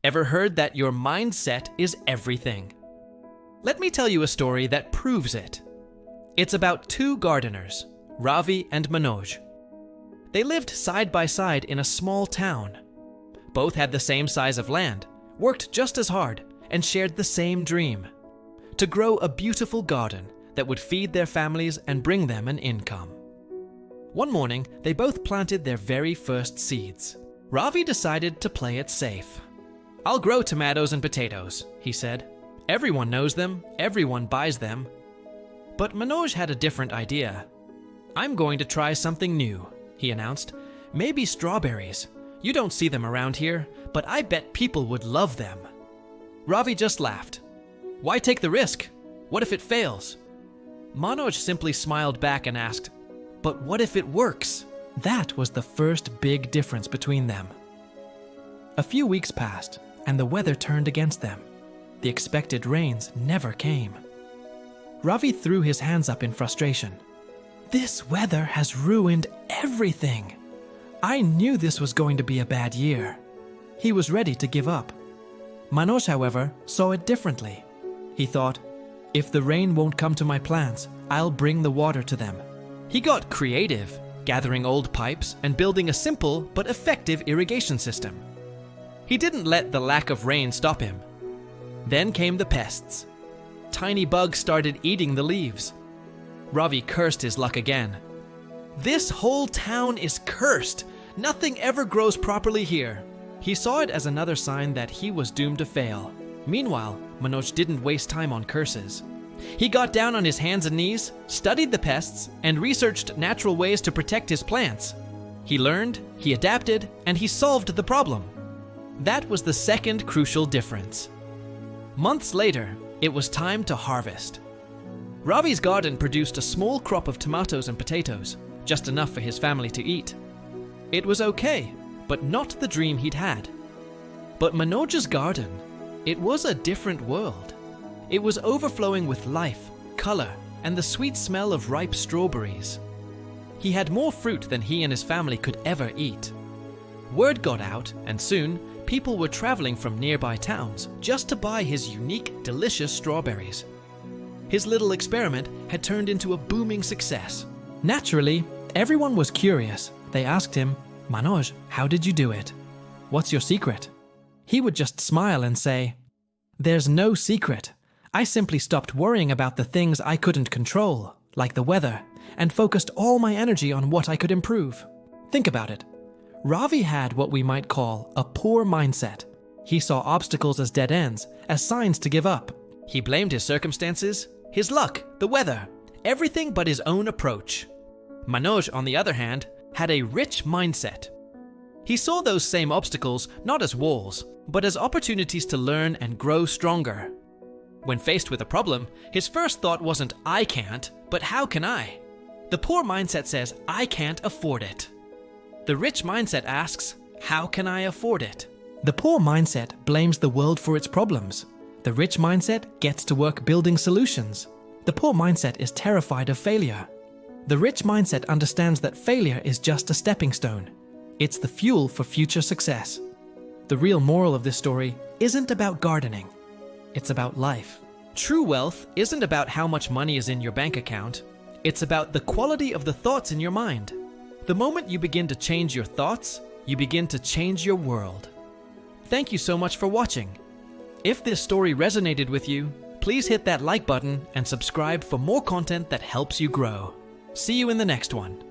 Ever heard that your mindset is everything? Let me tell you a story that proves it. It's about two gardeners, Ravi and Manoj. They lived side by side in a small town. Both had the same size of land, worked just as hard, and shared the same dream: to grow a beautiful garden that would feed their families and bring them an income. One morning, they both planted their very first seeds. Ravi decided to play it safe. "I'll grow tomatoes and potatoes," he said. "Everyone knows them, everyone buys them." But Manoj had a different idea. "I'm going to try something new," he announced. "Maybe strawberries. You don't see them around here, but I bet people would love them." Ravi just laughed. "Why take the risk? What if it fails?" Manoj simply smiled back and asked, "But what if it works?" That was the first big difference between them. A few weeks passed, and the weather turned against them. The expected rains never came. Ravi threw his hands up in frustration. "This weather has ruined everything. I knew this was going to be a bad year." He was ready to give up. Manoj, however, saw it differently. He thought, "If the rain won't come to my plants, I'll bring the water to them." He got creative, gathering old pipes and building a simple but effective irrigation system. He didn't let the lack of rain stop him. Then came the pests. Tiny bugs started eating the leaves. Ravi cursed his luck again. "This whole town is cursed. Nothing ever grows properly here." He saw it as another sign that he was doomed to fail. Meanwhile, Manoj didn't waste time on curses. He got down on his hands and knees, studied the pests, and researched natural ways to protect his plants. He learned, he adapted, and he solved the problem. That was the second crucial difference. Months later, it was time to harvest. Ravi's garden produced a small crop of tomatoes and potatoes, just enough for his family to eat. It was okay, but not the dream he'd had. But Manoj's garden, it was a different world. It was overflowing with life, color, and the sweet smell of ripe strawberries. He had more fruit than he and his family could ever eat. Word got out, and soon, people were traveling from nearby towns just to buy his unique, delicious strawberries. His little experiment had turned into a booming success. Naturally, everyone was curious. They asked him, "Manoj, how did you do it? What's your secret?" He would just smile and say, "There's no secret. I simply stopped worrying about the things I couldn't control, like the weather, and focused all my energy on what I could improve." Think about it. Ravi had what we might call a poor mindset. He saw obstacles as dead ends, as signs to give up. He blamed his circumstances, his luck, the weather, everything but his own approach. Manoj, on the other hand, had a rich mindset. He saw those same obstacles not as walls, but as opportunities to learn and grow stronger. When faced with a problem, his first thought wasn't "I can't," but "how can I?" The poor mindset says "I can't afford it." The rich mindset asks, "How can I afford it?" The poor mindset blames the world for its problems. The rich mindset gets to work building solutions. The poor mindset is terrified of failure. The rich mindset understands that failure is just a stepping stone. It's the fuel for future success. The real moral of this story isn't about gardening. It's about life. True wealth isn't about how much money is in your bank account. It's about the quality of the thoughts in your mind. The moment you begin to change your thoughts, you begin to change your world. Thank you so much for watching. If this story resonated with you, please hit that like button and subscribe for more content that helps you grow. See you in the next one.